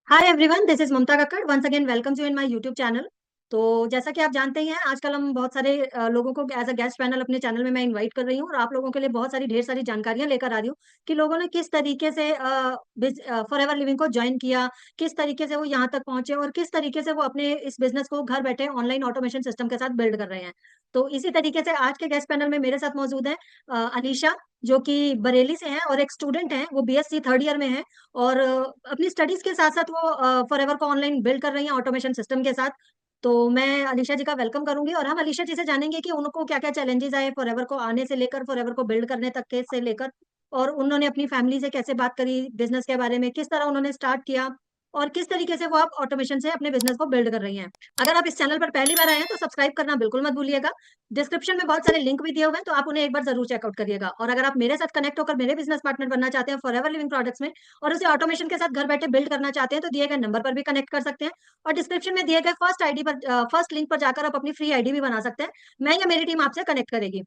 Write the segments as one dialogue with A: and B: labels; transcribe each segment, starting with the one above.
A: Hi everyone, this is Mamta Kakkar. Once again welcome you in my YouTube channel. तो जैसा कि आप जानते ही हैं, आजकल हम बहुत सारे लोगों को एज अ गेस्ट पैनल अपने चैनल में मैं इनवाइट कर रही हूँ और आप लोगों के लिए बहुत सारी ढेर सारी जानकारियां लेकर आ रही हूँ कि लोगों ने किस तरीके से फॉर एवर लिविंग को ज्वाइन किया, किस तरीके से वो यहाँ तक पहुंचे और किस तरीके से वो अपने इस बिजनेस को घर बैठे ऑनलाइन ऑटोमेशन सिस्टम के साथ बिल्ड कर रहे हैं। तो इसी तरीके से आज के गेस्ट पैनल में मेरे साथ मौजूद है अनीशा, जो कि बरेली से हैं और एक स्टूडेंट हैं। वो बीएससी थर्ड ईयर में है और अपनी स्टडीज के साथ साथ वो फॉरएवर को ऑनलाइन बिल्ड कर रही हैं ऑटोमेशन सिस्टम के साथ। तो मैं अलीशा जी का वेलकम करूंगी और हम अलीशा जी से जानेंगे कि उनको क्या क्या चैलेंजेस आए फॉरएवर को आने से लेकर, फॉरएवर को बिल्ड करने तक के से लेकर, और उन्होंने अपनी फैमिली से कैसे बात करी बिजनेस के बारे में, किस तरह उन्होंने स्टार्ट किया और किस तरीके से वो आप ऑटोमेशन से अपने बिजनेस को बिल्ड कर रही हैं। अगर आप इस चैनल पर पहली बार आए हैं तो सब्सक्राइब करना बिल्कुल मत भूलिएगा। डिस्क्रिप्शन में बहुत सारे लिंक भी दिए हुए हैं, तो आप उन्हें एक बार जरूर चेकआउट करिएगा। और अगर आप मेरे साथ कनेक्ट होकर मेरे बिजनेस पार्टनर बनना चाहते हैं फॉरएवर लिविंग प्रोडक्ट्स में और उसे ऑटोमेशन के साथ घर बैठे बिल्ड करना चाहते हैं, तो दिए गए नंबर पर भी कनेक्ट कर सकते हैं और डिस्क्रिप्शन में दिए गए फर्स्ट लिंक पर जाकर आप अपनी फ्री आईडी भी बना सकते हैं। मैं या मेरी टीम आपसे कनेक्ट करेगी।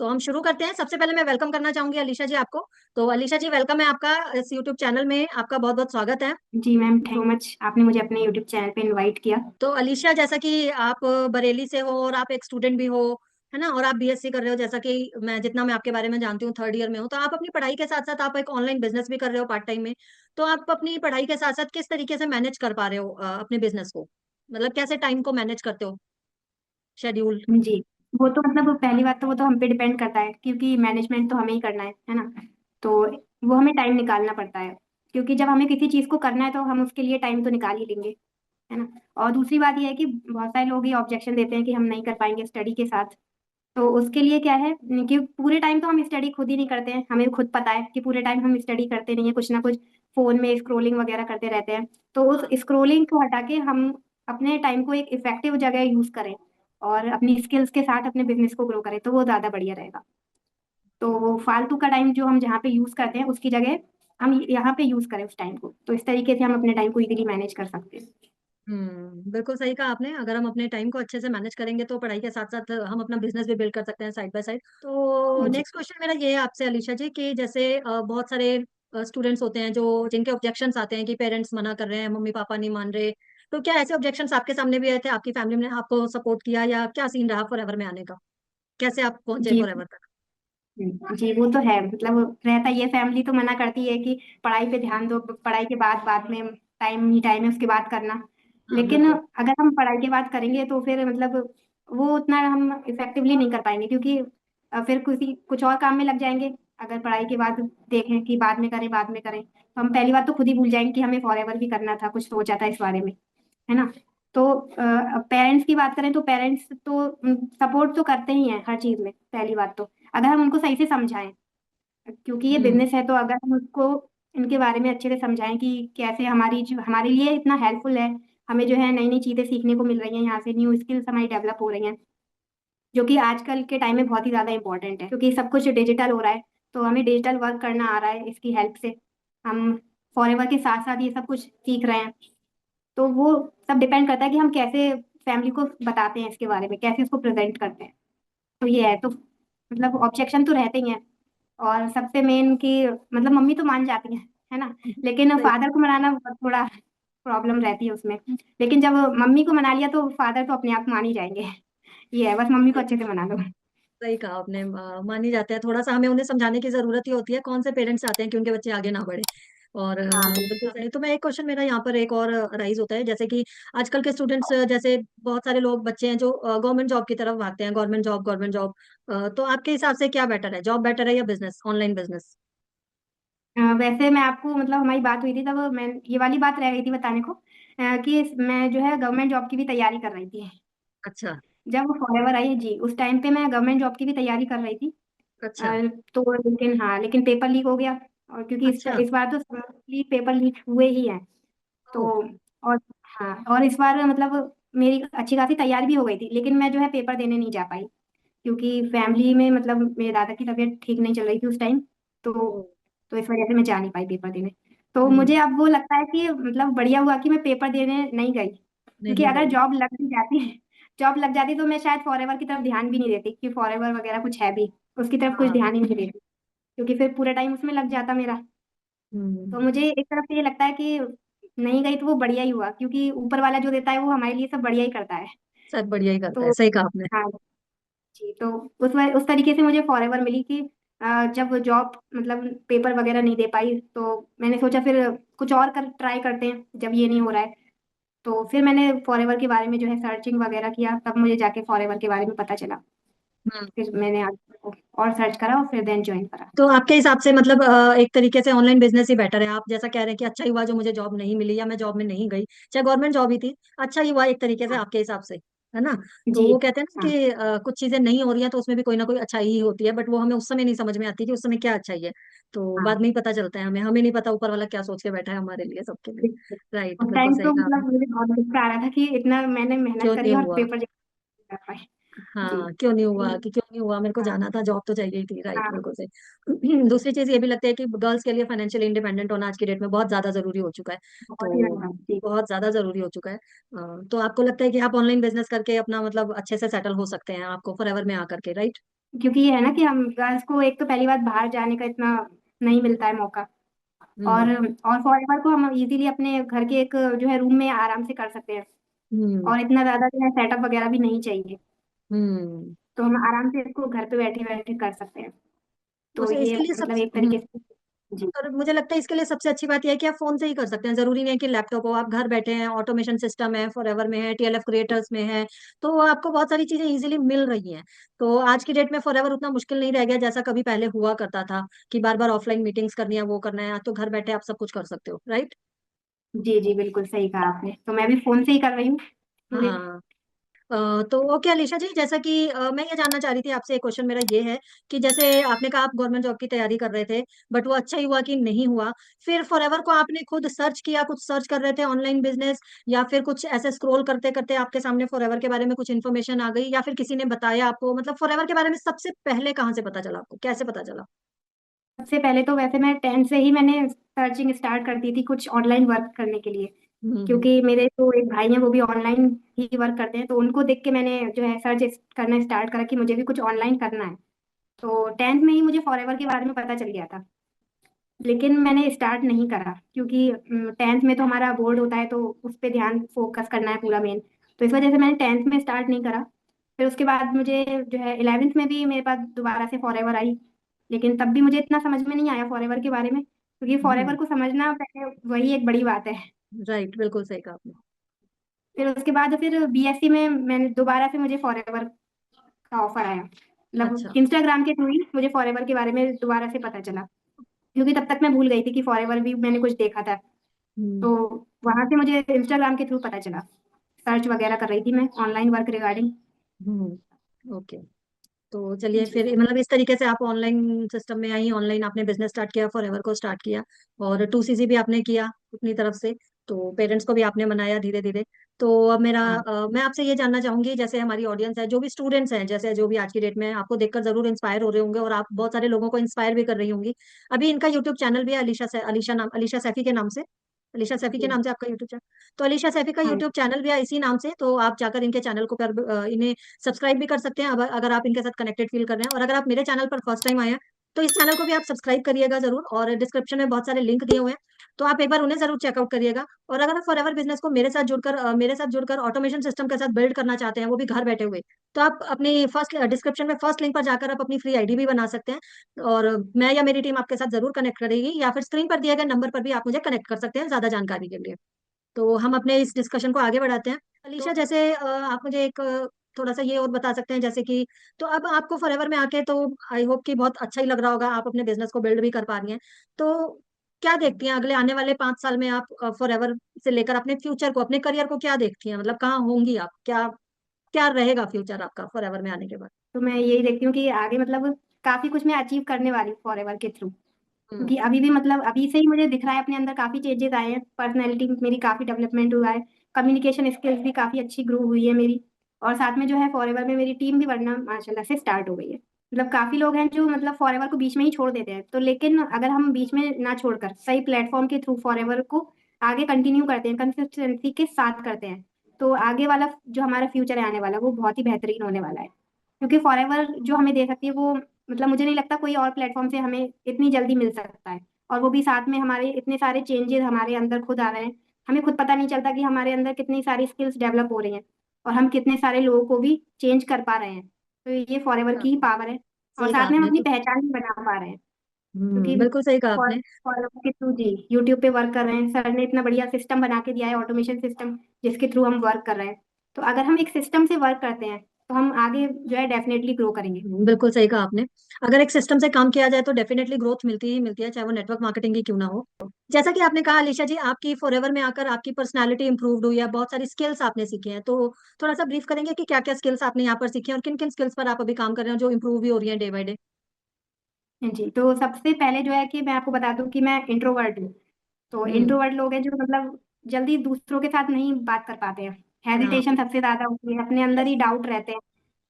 A: तो हम शुरू करते हैं। सबसे पहले मैं वेलकम करना चाहूंगी अलीशा जी आपको। तो अलीशा जी, वेलकम है आपका इस यूट्यूब चैनल में, आपका बहुत बहुत स्वागत है।
B: जी मैम, थैंक यू मच, आपने मुझे अपने यूट्यूब चैनल पे इनवाइट किया।
A: तो अलीशा, जैसा कि आप बरेली से हो और आप एक स्टूडेंट भी हो, है ना, और आप बीएससी कर रहे हो, जैसा कि मैं आपके बारे में जानती हूँ, थर्ड ईयर में हो, तो आप अपनी पढ़ाई के साथ साथ आप एक ऑनलाइन बिजनेस भी कर रहे हो पार्ट टाइम में। तो आप अपनी पढ़ाई के साथ साथ किस तरीके से मैनेज कर पा रहे हो अपने बिजनेस को, मतलब कैसे टाइम को मैनेज करते हो, शेड्यूल?
B: जी, वो तो मतलब पहली बात तो वो तो हम पे डिपेंड करता है, क्योंकि मैनेजमेंट तो हमें ही करना है ना। तो वो हमें टाइम निकालना पड़ता है, क्योंकि जब हमें किसी चीज़ को करना है तो हम उसके लिए टाइम तो निकाल ही लेंगे, है ना। और दूसरी बात यह है कि बहुत सारे लोग ये ऑब्जेक्शन देते हैं कि हम नहीं कर पाएंगे स्टडी के साथ। तो उसके लिए क्या है कि पूरे टाइम तो हम स्टडी खुद ही नहीं करते हैं, हमें खुद पता है कि पूरे टाइम हम स्टडी करते नहीं है, कुछ ना कुछ फोन में स्क्रोलिंग वगैरह करते रहते हैं। तो उस स्क्रोलिंग को हटा के हम अपने टाइम को एक इफेक्टिव जगह यूज करें और अपनी स्किल्स के साथ अपने बिजनेस को ग्रो करें, तो वो ज्यादा बढ़िया रहेगा। तो वो फालतू का टाइम जो हम जहाँ पे यूज करते हैं उसकी जगह हम यहाँ पे यूज करें उस टाइम को, तो इस तरीके से हम अपने टाइम को इजीली मैनेज कर सकते हैं।
A: बिल्कुल सही कहा आपने। अगर हम अपने टाइम को अच्छे से मैनेज करेंगे तो पढ़ाई के साथ साथ हम अपना बिजनेस भी बिल्ड कर सकते हैं साइड बाय साइड। तो
B: जी।
A: नेक्स्ट क्वेश्चन मेरा ये है आपसे अलीशा जी कि जैसे बहुत सारे स्टूडेंट्स होते हैं जो जिनके ऑब्जेक्शंस आते हैं कि पेरेंट्स मना कर रहे हैं, मम्मी पापा नहीं मान रहे। तो क्या ऐसे ऑब्जेक्शंस आपके सामने भी आए थे? आपकी फैमिली ने आपको सपोर्ट किया या क्या सीन रहा फॉरएवर में आने का? कैसे आप पहुंचे
B: जी।
A: फॉरएवर तक?
B: जी, वो तो है, मतलब रहता ये फैमिली तो मना करती है कि पढ़ाई पे ध्यान दो, पढ़ाई के बाद बाद में टाइम ही टाइम है उसके बाद करना।
A: हाँ,
B: लेकिन
A: बिल्कुल।
B: अगर हम पढ़ाई के बाद करेंगे तो फिर मतलब वो उतना हम इफेक्टिवली नहीं कर पाएंगे, क्योंकि फिर किसी कुछ और काम में लग जाएंगे। अगर पढ़ाई के बाद देखें कि बाद में करें बाद में करें, तो हम पहली बात तो खुद ही भूल जाएंगे कि हमें फॉरएवर भी करना था, कुछ सोचा था इस बारे में, है ना। तो पेरेंट्स की बात करें तो पेरेंट्स तो सपोर्ट तो करते ही हैं हर चीज में, पहली बात तो अगर हम उनको सही से समझाएं, क्योंकि ये
A: हम्म।
B: बिजनेस है, तो अगर हम उसको इनके बारे में अच्छे से समझाएं कि कैसे हमारी जो हमारे लिए इतना हेल्पफुल है, हमें जो है नई नई चीजें सीखने को मिल रही हैं, यहाँ से न्यू स्किल्स हमारी डेवलप हो रही हैं, जो कि आजकल के टाइम में बहुत ही ज्यादा इंपॉर्टेंट है, क्योंकि सब कुछ डिजिटल हो रहा है। तो हमें डिजिटल वर्क करना आ रहा है, इसकी हेल्प से हम फॉरएवर के साथ साथ ये सब कुछ सीख रहे हैं। तो वो सब डिपेंड करता है कि हम कैसे फैमिली को बताते हैं इसके बारे में, कैसे उसको प्रेजेंट करते हैं। तो ये है, तो मतलब ऑब्जेक्शन तो रहते ही हैं। और सबसे मेन कि मतलब मम्मी तो मान जाती है ना, लेकिन
A: सही।
B: फादर को मनाना थोड़ा प्रॉब्लम रहती है उसमें। लेकिन जब मम्मी को मना लिया तो फादर तो अपने आप मान ही जाएंगे। ये है, बस मम्मी को अच्छे से मना लो।
A: सही कहा आपने। मान ही जाते हैं, थोड़ा सा हमें उन्हें समझाने की जरूरत ही होती है। कौन से पेरेंट्स आते हैं कि उनके बच्चे आगे ना बढ़े। और
B: हाँ
A: बिल्कुल
B: बिल्कुल।
A: सही। तो मैं एक क्वेश्चन मेरा यहाँ पर एक और राइज होता है, जैसे कि आजकल के स्टूडेंट्स, जैसे बहुत सारे लोग बच्चे हैं जो गवर्नमेंट जॉब की तरफ भागते हैं, गवर्नमेंट जॉब गवर्नमेंट जॉब। तो आपके हिसाब से क्या बेटर है, जॉब बेटर है या बिजनेस, ऑनलाइन बिजनेस?
B: वैसे मैं आपको मतलब हमारी बात हुई थी तब मैं ये वाली बात रह गई थी बताने को, कि मैं जो है गवर्नमेंट जॉब की भी तैयारी कर रही थी।
A: अच्छा।
B: जब वो फॉरएवर आई जी, उस टाइम पे मैं गवर्नमेंट जॉब की भी तैयारी कर रही थी।
A: अच्छा।
B: तो लेकिन हाँ, लेकिन पेपर लीक हो गया। और क्योंकि
A: अच्छा।
B: इस बार तो समझली पेपर लीक हुए ही हैं। तो
A: ओ।
B: और हाँ, और इस बार मतलब मेरी अच्छी खासी तैयारी भी हो गई थी, लेकिन मैं जो है पेपर देने नहीं जा पाई, क्योंकि फैमिली में मतलब मेरे दादा की तबीयत ठीक नहीं चल रही थी उस टाइम। तो
A: ओ।
B: तो इस वजह से मैं जा नहीं पाई पेपर देने। तो
A: हम्म।
B: मुझे अब वो लगता है कि मतलब बढ़िया हुआ कि मैं पेपर देने नहीं गई, क्योंकि
A: नहीं
B: अगर
A: गई।
B: जॉब लग भी जाती जॉब लग जाती तो मैं शायद फॉरएवर की तरफ ध्यान भी नहीं देती, कि फॉरएवर वगैरह कुछ है भी, उसकी तरफ कुछ
A: हाँ।
B: ध्यान ही नहीं देती, क्योंकि फिर पूरा टाइम उसमें लग जाता मेरा। तो
A: हम्म।
B: मुझे एक तरफ से ये लगता है कि नहीं गई तो वो बढ़िया ही हुआ, क्योंकि ऊपर वाला जो देता है वो हमारे लिए सब बढ़िया ही करता है।
A: सब बढ़िया ही करता
B: तो
A: है, सही कहा आपने।
B: हाँ जी, तो उस तरीके से मुझे फॉरेवर मिली कि जब जॉब मतलब पेपर वगैरह नहीं दे पाई, तो मैंने सोचा फिर कुछ और कर ट्राई करते हैं जब ये नहीं हो रहा है। तो फिर मैंने फॉरेवर के बारे में जो है सर्चिंग वगैरह किया, तब मुझे जाके फॉरेवर के बारे में पता चला।
A: हम्म।
B: फिर मैंने आगे और सर्च करा और फिर देन ज्वाइन करा।
A: तो आपके हिसाब से मतलब एक तरीके से ऑनलाइन बिजनेस ही बेटर है। आप जैसा कह रहे हैं कि अच्छा ही हुआ जो मुझे जॉब नहीं मिली या मैं जॉब में नहीं गई, चाहे गवर्नमेंट जॉब ही थी, अच्छा ही हुआ एक तरीके से
B: हाँ
A: आपके हिसाब से, है ना। तो
B: जी।
A: वो कहते हैं ना
B: हाँ
A: कि कुछ चीजें नहीं हो रही हैं तो उसमें भी कोई ना कोई अच्छाई ही होती है, बट वो हमें उस समय नहीं समझ में आती कि उस समय क्या अच्छाई है। तो बाद
B: हाँ
A: में ही पता चलता है, हमें हमें नहीं पता ऊपर वाला क्या सोच के बैठा है हमारे लिए, सबके लिए। राइट,
B: उस
A: बिल्कुल
B: टाइम
A: सही
B: तो
A: कहा आपने।
B: मतलब मुझे बहुत गुस्सा आ रहा था कि इतना मैंने मेहनत
A: क्यों
B: करी
A: नहीं
B: और
A: हुआ।
B: पेपर कर पाए। जी।
A: हाँ, क्यों नहीं हुआ कि क्यों नहीं हुआ, मेरे को
B: हाँ
A: जाना था, जॉब तो चाहिए ही थी। राइट,
B: हाँ।
A: बिल्कुल सही। दूसरी चीज ये भी लगता है कि गर्ल्स के लिए फाइनेंशियली इंडिपेंडेंट होना आज की डेट में बहुत ज्यादा जरूरी हो चुका है।
B: बहुत ही
A: तो
B: ज्यादा जी।
A: बहुत ज्यादा जरूरी हो चुका है। तो आपको लगता है कि आप ऑनलाइन बिजनेस करके अपना मतलब अच्छे से सेटल हो सकते हैं आपको फॉरएवर में आकर के, राइट।
B: क्योंकि ये है ना कि हम गर्ल्स को एक तो पहली बात बाहर जाने का इतना नहीं मिलता है मौका।
A: हम्म।
B: और फॉरएवर को हम इजीली अपने घर के एक जो है रूम में आराम से कर सकते हैं।
A: हम्म।
B: और इतना ज्यादा जो है सेटअप वगैरह भी नहीं चाहिए।
A: हम्म।
B: तो हम आराम से इसको घर पे बैठे बैठे कर सकते हैं। तो
A: उसे
B: ये
A: इसके लिए सब।
B: मतलब एक तरीके से। जी
A: और मुझे लगता है इसके लिए सबसे अच्छी बात यह है कि आप फोन से ही कर सकते हैं, जरूरी नहीं है कि लैपटॉप हो। आप घर बैठे हैं, ऑटोमेशन सिस्टम है, फॉरएवर में है, टीएलएफ क्रिएटर्स में है, तो आपको बहुत सारी चीजें इजीली मिल रही हैं। तो आज की डेट में फॉरएवर उतना मुश्किल नहीं रह गया जैसा कभी पहले हुआ करता था कि बार बार ऑफलाइन मीटिंग्स करनी है, वो करना है। आज तो घर बैठे आप सब कुछ कर सकते हो, राइट।
B: जी जी, बिल्कुल सही कहा आपने। तो मैं भी फोन से ही कर रही हूँ पूरे।
A: हाँ। तो ओके अलीशा जी, जैसा कि मैं ये जानना चाह रही थी आपसे, एक क्वेश्चन मेरा ये है कि जैसे आपने कहा आप गवर्नमेंट जॉब की तैयारी कर रहे थे, बट वो अच्छा ही हुआ कि नहीं हुआ। फिर फॉरएवर को आपने खुद सर्च किया, कुछ सर्च कर रहे थे ऑनलाइन बिजनेस, या फिर कुछ ऐसे स्क्रॉल करते करते आपके सामने फॉरएवर के बारे में कुछ इन्फॉर्मेशन आ गई, या फिर किसी ने बताया आपको, मतलब फॉरएवर के बारे में सबसे पहले कहाँ से पता चला आपको, कैसे पता चला।
B: सबसे पहले तो वैसे मैं 10th से ही मैंने सर्चिंग स्टार्ट कर दी थी कुछ ऑनलाइन वर्क करने के लिए।
A: हम्म।
B: क्योंकि मेरे जो एक भाई हैं वो भी ऑनलाइन ही वर्क करते हैं, तो उनको देख के मैंने जो है सर्च करना स्टार्ट करा कि मुझे भी कुछ ऑनलाइन करना है। तो 10th में ही मुझे फॉरएवर के बारे में पता चल गया था। लेकिन मैंने स्टार्ट नहीं करा, क्योंकि 10th में तो हमारा बोर्ड होता है, तो उस पर ध्यान फोकस करना है पूरा मेन। तो इस वजह से मैंने 10th में स्टार्ट नहीं करा। फिर उसके बाद मुझे जो है 11th में भी मेरे पास दोबारा से फॉरएवर आई। लेकिन तब भी मुझे इतना समझ में नहीं आया फॉरएवर के बारे में, क्योंकि
A: हम्म।
B: फॉरएवर को समझना पहले वही एक बड़ी बात है।
A: राइट, बिल्कुल सही कहा आपने।
B: फिर उसके बाद फिर बीएससी में मैंने दोबारा से मुझे फॉरएवर का ऑफर आया, मतलब
A: अच्छा।
B: इंस्टाग्राम के थ्रू ही मुझे फॉरएवर के बारे में दोबारा से पता चला। क्योंकि तब तक मैं भूल गई थी कि फॉरएवर भी मैंने कुछ देखा था।
A: हम्म।
B: तो वहां से मुझे इंस्टाग्राम के थ्रू पता चला। सर्च वगैरह कर रही थी मैं ऑनलाइन वर्क रिगार्डिंग।
A: ओके। तो चलिए
B: जी
A: फिर मतलब इस तरीके से आप ऑनलाइन सिस्टम में आई, ऑनलाइन आपने बिजनेस स्टार्ट किया, फॉरएवर को स्टार्ट किया, और 2सीसी भी आपने किया अपनी तरफ से। तो पेरेंट्स को भी आपने मनाया धीरे धीरे। तो अब
B: हाँ
A: मैं आपसे ये जानना चाहूंगी, जैसे हमारी ऑडियंस है, जो भी स्टूडेंट्स हैं, जैसे जो भी आज की डेट में आपको देखकर जरूर इंस्पायर हो रहे होंगे, और आप बहुत सारे लोगों को इंस्पायर भी कर रही होंगी। अभी इनका यूट्यूब चैनल भी है, अलीशा सैफी के नाम से। अलीशा सैफी के
B: जी।
A: नाम से आपका यूट्यूब चैनल। तो अलीशा सैफी का
B: हाँ
A: यूट्यूब चैनल भी है इसी नाम से, तो आप जाकर इनके चैनल को इन्हें सब्सक्राइब भी कर सकते हैं, अगर आप इनके साथ कनेक्टेड फील कर रहे हैं। और अगर आप मेरे चैनल पर फर्स्ट टाइम आए हैं तो इस चैनल को भी आप सब्सक्राइब करिएगा जरूर, और डिस्क्रिप्शन में बहुत सारे लिंक दिए हुए हैं, तो आप एक बार उन्हें जरूर चेकआउट करिएगा। और अगर आप फॉरएवर बिजनेस को मेरे साथ जुड़कर ऑटोमेशन सिस्टम के साथ बिल्ड करना चाहते हैं, वो भी घर बैठे हुए, तो आप अपनी फर्स्ट डिस्क्रिप्शन में फर्स्ट लिंक पर जाकर आप अपनी फ्री आईडी भी बना सकते हैं, और मैं या मेरी टीम आपके साथ जरूर कनेक्ट करेगी, या फिर स्क्रीन पर दिए गए नंबर पर भी आप मुझे कनेक्ट कर सकते हैं ज्यादा जानकारी के लिए। तो हम अपने इस डिस्कशन को आगे बढ़ाते हैं।
B: तो
A: अलीशा, जैसे आप मुझे एक थोड़ा सा ये और बता सकते हैं, जैसे कि तो अब आपको फॉरएवर में आके तो आई होप कि बहुत अच्छा ही लग रहा होगा, आप अपने बिजनेस को बिल्ड भी कर पा रही हैं। तो क्या देखती हैं अगले आने वाले 5 साल में आप फॉरएवर से लेकर अपने फ्यूचर को, अपने करियर को क्या देखती हैं, मतलब कहाँ होंगी आप, क्या क्या रहेगा फ्यूचर आपका फॉरएवर में आने के बाद।
B: मैं यही देखती हूँ कि आगे मतलब काफी कुछ मैं अचीव करने वाली हूँ फॉरएवर के थ्रू।
A: हम्म।
B: क्योंकि अभी भी मतलब अभी से ही मुझे दिख रहा है अपने अंदर काफी चेंजेस आए हैं, पर्सनैलिटी मेरी काफी डेवलपमेंट हुआ है। कम्युनिकेशन स्किल्स भी काफी अच्छी ग्रो हुई है मेरी। और साथ में जो है फॉरएवर में मेरी टीम भी बढ़ना माशाल्लाह से स्टार्ट हो गई है। मतलब काफी लोग हैं जो मतलब फॉरएवर को बीच में ही छोड़ देते हैं, तो लेकिन अगर हम बीच में ना छोड़कर सही प्लेटफॉर्म के थ्रू फॉरएवर को आगे कंटिन्यू करते हैं, कंसिस्टेंसी के साथ करते हैं, तो आगे वाला जो हमारा फ्यूचर है आने वाला वो बहुत ही बेहतरीन होने वाला है। क्योंकि फॉरएवर जो हमें दे सकती है वो मतलब मुझे नहीं लगता कोई और प्लेटफॉर्म से हमें इतनी जल्दी मिल सकता है। और वो भी साथ में हमारे इतने सारे चेंजेस हमारे अंदर खुद आ रहे हैं, हमें खुद पता नहीं चलता कि हमारे अंदर कितनी सारी स्किल्स डेवलप हो रही हैं और हम कितने सारे लोगों को भी चेंज कर पा रहे हैं। तो ये फॉरएवर
A: हाँ,
B: की ही पावर है। और
A: सही कहा
B: साथ में हम
A: आपने
B: अपनी
A: तो।
B: पहचान भी बना पा रहे हैं, क्योंकि
A: बिल्कुल सही कहा
B: फॉर
A: आपने।
B: फॉरएवर के थ्रू जी यूट्यूब पे वर्क कर रहे हैं, सर ने इतना बढ़िया सिस्टम बना के दिया है, ऑटोमेशन सिस्टम, जिसके थ्रू हम वर्क कर रहे हैं। तो अगर हम एक सिस्टम से वर्क करते हैं तो हम आगे जो है डेफिनेटली ग्रो करेंगे।
A: बिल्कुल सही कहा आपने। अगर एक सिस्टम से काम किया जाए तो डेफिनेटली ग्रोथ मिलती ही मिलती है, चाहे वो नेटवर्क मार्केटिंग की क्यों ना हो। जैसा कि आपने कहा अलीशा जी, आपकी फॉरएवर में आकर आपकी पर्सनालिटी इंप्रूव्ड हुई है, बहुत सारी स्किल्स आपने सीखी हैं, तो थोड़ा सा ब्रीफ करेंगे कि क्या क्या स्किल्स आपने यहाँ पर सीखी हैं और किन किन स्किल्स पर आप अभी काम कर रहे हैं जो इंप्रूव भी हो रही है डे बाय डे।
B: जी, तो सबसे पहले जो है कि मैं आपको बता दूं कि मैं इंट्रोवर्ट हूँ। तो
A: हम्म।
B: इंट्रोवर्ट लोग हैं जो मतलब जल्दी दूसरों के साथ नहीं बात कर पाते हैं,
A: हाँ।
B: हेजिटेशन सबसे ज्यादा होती है, अपने अंदर
A: यस।
B: ही डाउट रहते हैं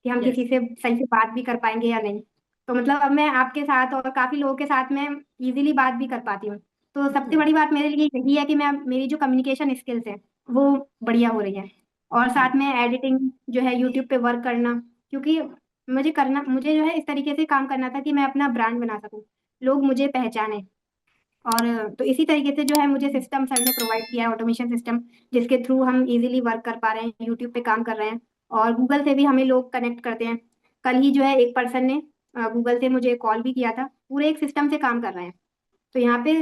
B: कि हम
A: यस।
B: किसी से सही से बात भी कर पाएंगे या नहीं। तो मतलब अब मैं आपके साथ और काफी लोगों के साथ में इजीली बात भी कर पाती हूँ। तो सबसे बड़ी बात मेरे लिए यही है कि मैं मेरी जो कम्युनिकेशन स्किल्स है वो बढ़िया हो रही है। और साथ में एडिटिंग जो है, यूट्यूब पे वर्क करना, क्योंकि मुझे जो है इस तरीके से काम करना था कि मैं अपना ब्रांड बना सकूं, लोग मुझे पहचाने। और तो इसी तरीके से जो है मुझे सिस्टम सर ने प्रोवाइड किया है, ऑटोमेशन सिस्टम, जिसके थ्रू हम इजीली वर्क कर पा रहे हैं, यूट्यूब पे काम कर रहे हैं। और गूगल से भी हमें लोग कनेक्ट करते हैं। कल ही जो है एक पर्सन ने गूगल से मुझे कॉल भी किया था, पूरे एक सिस्टम से काम कर रहे हैं। तो यहाँ पे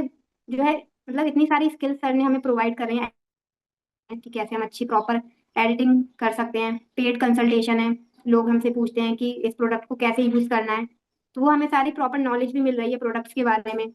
B: जो है मतलब इतनी सारी स्किल्स सर ने हमें प्रोवाइड कर रहे हैं कि कैसे हम अच्छी प्रॉपर एडिटिंग कर सकते हैं। पेड कंसल्टेशन है, लोग हमसे पूछते हैं कि इस प्रोडक्ट को कैसे यूज करना है, तो वो हमें सारी प्रॉपर नॉलेज भी मिल रही है प्रोडक्ट्स के बारे में।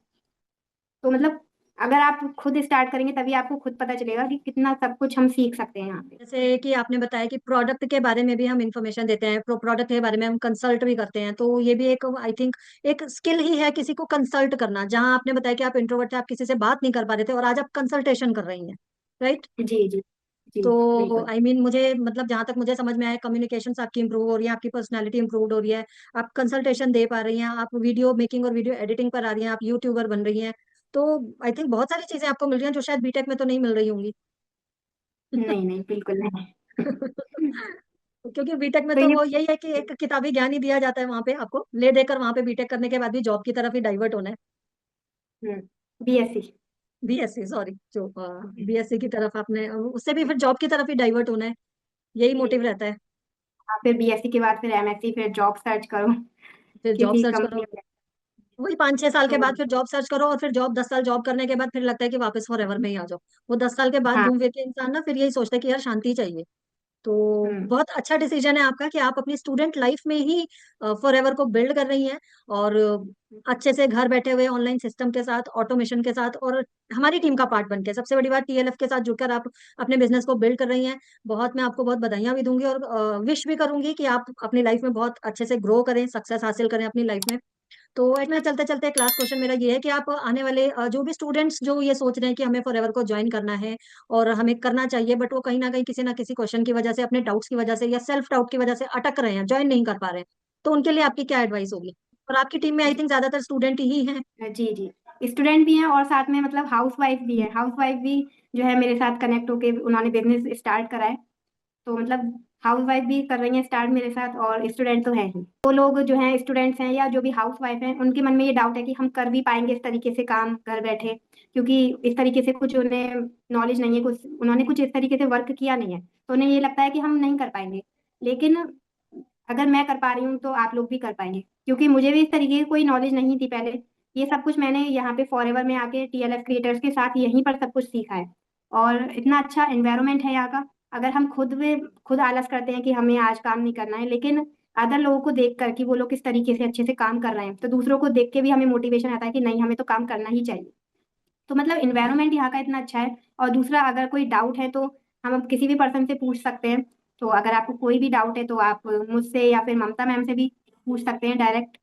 B: तो मतलब अगर आप खुद स्टार्ट करेंगे तभी आपको खुद पता चलेगा कि कितना सब कुछ हम सीख सकते हैं यहाँ पे।
A: जैसे कि आपने बताया कि प्रोडक्ट के बारे में भी हम इंफॉर्मेशन देते हैं, प्रोडक्ट के बारे में हम कंसल्ट भी करते हैं, तो ये भी एक आई थिंक एक स्किल ही है किसी को कंसल्ट करना। जहां आपने बताया कि आप इंट्रोवर्ट थे, आप किसी से बात नहीं कर पा रहे थे और आज आप कंसल्टेशन कर रही हैं, राइट।
B: जी जी जी।
A: तो
B: बिल्कुल।
A: मुझे मतलब जहां तक मुझे समझ में आया, कम्युनिकेशन आपकी इंप्रूव हो रही है, आपकी पर्सनालिटी इंप्रूव हो रही है, आप कंसल्टेशन दे पा रही हैं, आप वीडियो मेकिंग और वीडियो एडिटिंग पर आ रही हैं, आप यूट्यूबर बन रही हैं। तो आई थिंक बहुत सारी चीजें आपको मिल रही हैं जो शायद बीटेक में तो नहीं मिल रही होंगी।
B: नहीं नहीं, बिल्कुल नहीं।
A: क्योंकि बीटेक में
B: तो
A: तो
B: ये
A: वो यही है कि एक किताबी ज्ञान ही दिया जाता है, वहां पे आपको ले देकर वहां पे बीटेक करने के बाद भी जॉब की तरफ ही डाइवर्ट होना है।
B: बीएससी।
A: बीएससी, सॉरी, जो बीएससी की तरफ आपने उससे भी फिर जॉब की तरफ ही डाइवर्ट होना है, यही मोटिव रहता है।
B: फिर बीएससी के बाद फिर एमएससी, फिर जॉब सर्च करो
A: फिर जॉब
B: किसी
A: सर्च करो,
B: कंपनी में।
A: वही 5-6 साल के
B: तो
A: बाद फिर जॉब सर्च करो, और फिर जॉब 10 साल जॉब करने के बाद फिर लगता है कि वापस फॉर एवर में ही आ जाओ। वो 10 साल के बाद
B: हाँ।
A: घूम फिर के इंसान ना फिर यही सोचता है कि यार शांति चाहिए। तो
B: हम्म।
A: बहुत अच्छा डिसीजन है आपका कि आप अपनी स्टूडेंट लाइफ में ही फॉर एवर को बिल्ड कर रही हैं, और अच्छे से घर बैठे हुए ऑनलाइन सिस्टम के साथ, ऑटोमेशन के साथ, और हमारी टीम का पार्ट बन के, सबसे बड़ी बात टीएलएफ के साथ जुड़कर आप अपने बिजनेस को बिल्ड कर रही हैं। बहुत मैं आपको बहुत बधाइयां भी दूंगी और विश भी करूंगी कि आप अपनी लाइफ में बहुत अच्छे से ग्रो करें, सक्सेस हासिल करें अपनी लाइफ में। तो इसमें चलते चलते एक लास्ट क्वेश्चन मेरा ये है कि आप आने वाले जो भी स्टूडेंट्स जो ये सोच रहे हैं कि हमें फॉरएवर को ज्वाइन करना है और हमें करना चाहिए, बट वो कहीं ना किसी क्वेश्चन की वजह से, अपने डाउट्स की वजह से या सेल्फ डाउट की वजह से अटक रहे हैं, ज्वाइन नहीं कर पा रहे हैं, तो उनके लिए आपकी क्या एडवाइस होगी। और आपकी टीम में आई थिंक ज्यादातर स्टूडेंट ही हैं।
B: जी जी, स्टूडेंट भी हैं और साथ में मतलब हाउस वाइफ भी है, हाउस वाइफ भी जो है मेरे साथ कनेक्ट होके उन्होंने बिजनेस स्टार्ट करा है। तो मतलब हाउस वाइफ भी कर रही हैं स्टार्ट मेरे साथ, और स्टूडेंट तो हैं ही। वो लोग जो हैं स्टूडेंट्स हैं या जो भी हाउस वाइफ हैं, उनके मन में ये डाउट है कि हम कर भी पाएंगे इस तरीके से काम घर बैठे, क्योंकि इस तरीके से कुछ उन्हें नॉलेज नहीं है, कुछ उन्होंने कुछ इस तरीके से वर्क किया नहीं है, तो उन्हें ये लगता है कि हम नहीं कर पाएंगे। लेकिन अगर मैं कर पा रही हूँ तो आप लोग भी कर पाएंगे, क्योंकि मुझे भी इस तरीके की कोई नॉलेज नहीं थी पहले। ये सब कुछ मैंने यहाँ पे फॉरएवर में आके टीएलएफ क्रिएटर्स के साथ यहीं पर सब कुछ सीखा है। और इतना अच्छा एनवायरनमेंट है यहाँ का। अगर हम खुद आलस करते हैं कि हमें आज काम नहीं करना है, लेकिन अदर लोगों को देख कर कि वो लोग किस तरीके से अच्छे से काम कर रहे हैं, तो दूसरों को देख के भी हमें मोटिवेशन आता है कि नहीं, हमें तो काम करना ही चाहिए। तो मतलब इन्वायरमेंट यहाँ का इतना अच्छा है। और दूसरा, अगर कोई डाउट है तो हम अब किसी भी पर्सन से पूछ सकते हैं। तो अगर आपको कोई भी डाउट है तो आप मुझसे या फिर ममता मैम से भी पूछ सकते हैं डायरेक्ट,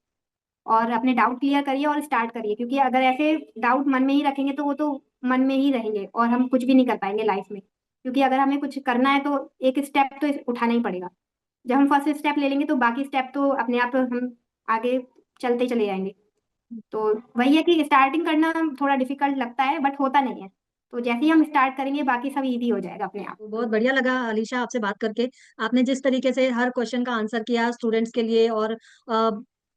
B: और अपने डाउट क्लियर करिए और स्टार्ट करिए, क्योंकि अगर ऐसे डाउट मन में ही रखेंगे तो वो तो मन में ही रहेंगे और हम कुछ भी नहीं कर पाएंगे लाइफ में। क्योंकि अगर हमें कुछ करना है तो एक स्टेप तो उठाना ही पड़ेगा। जब हम फर्स्ट स्टेप ले लेंगे तो बाकी स्टेप तो अपने आप हम आगे चलते चले जाएंगे। तो वही है कि स्टार्टिंग करना थोड़ा डिफिकल्ट लगता है, बट होता नहीं है। तो जैसे ही हम स्टार्ट करेंगे बाकी सब इजी हो जाएगा अपने आप।
A: तो बहुत बढ़िया लगा अलीशा आपसे बात करके। आपने जिस तरीके से हर क्वेश्चन का आंसर किया स्टूडेंट्स के लिए, और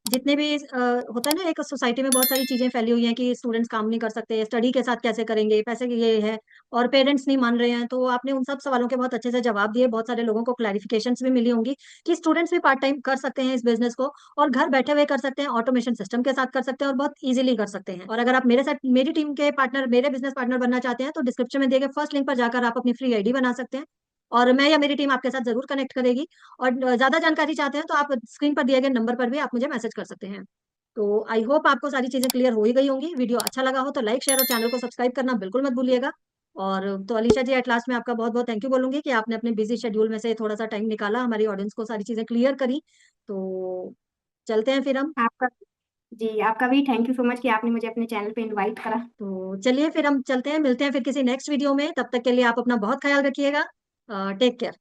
A: जितने भी होता है ना, एक सोसाइटी में बहुत सारी चीजें फैली हुई हैं कि स्टूडेंट्स काम नहीं कर सकते, स्टडी के साथ कैसे करेंगे, पैसे की ये है, और पेरेंट्स नहीं मान रहे हैं। तो आपने उन सब सवालों के बहुत अच्छे से जवाब दिए, बहुत सारे लोगों को क्लैरिफिकेशंस भी मिली होंगी कि स्टूडेंट्स भी पार्ट टाइम कर सकते हैं इस बिजनेस को, और घर बैठे हुए कर सकते हैं, ऑटोमेशन सिस्टम के साथ कर सकते हैं, और बहुत इजीली कर सकते हैं। और अगर आप मेरे साथ, मेरी टीम के पार्टनर, मेरे बिजनेस पार्टनर बनना चाहते हैं, तो डिस्क्रिप्शन में दिए गए फर्स्ट लिंक पर जाकर आप अपनी फ्री आईडी बना सकते हैं, और मैं या मेरी टीम आपके साथ जरूर कनेक्ट करेगी। और ज्यादा जानकारी चाहते हैं तो आप स्क्रीन पर दिए गए नंबर पर भी आप मुझे मैसेज कर सकते हैं। तो आई होप आपको सारी चीजें क्लियर हो ही गई होंगी। वीडियो अच्छा लगा हो तो लाइक, शेयर और चैनल को सब्सक्राइब करना बिल्कुल मत भूलिएगा। और तो अलीशा जी, एट लास्ट में आपका बहुत बहुत थैंक यू बोलूंगी कि आपने अपने बिजी शेड्यूल में से थोड़ा सा टाइम निकाला, हमारी ऑडियंस को सारी चीजें क्लियर करी। तो चलते हैं फिर हम।
B: आपका जी, आपका भी थैंक यू सो मच कि आपने मुझे अपने चैनल पे इनवाइट करा।
A: तो चलिए फिर हम चलते हैं, मिलते हैं फिर किसी नेक्स्ट वीडियो में। तब तक के लिए आप अपना बहुत ख्याल रखिएगा। Take care.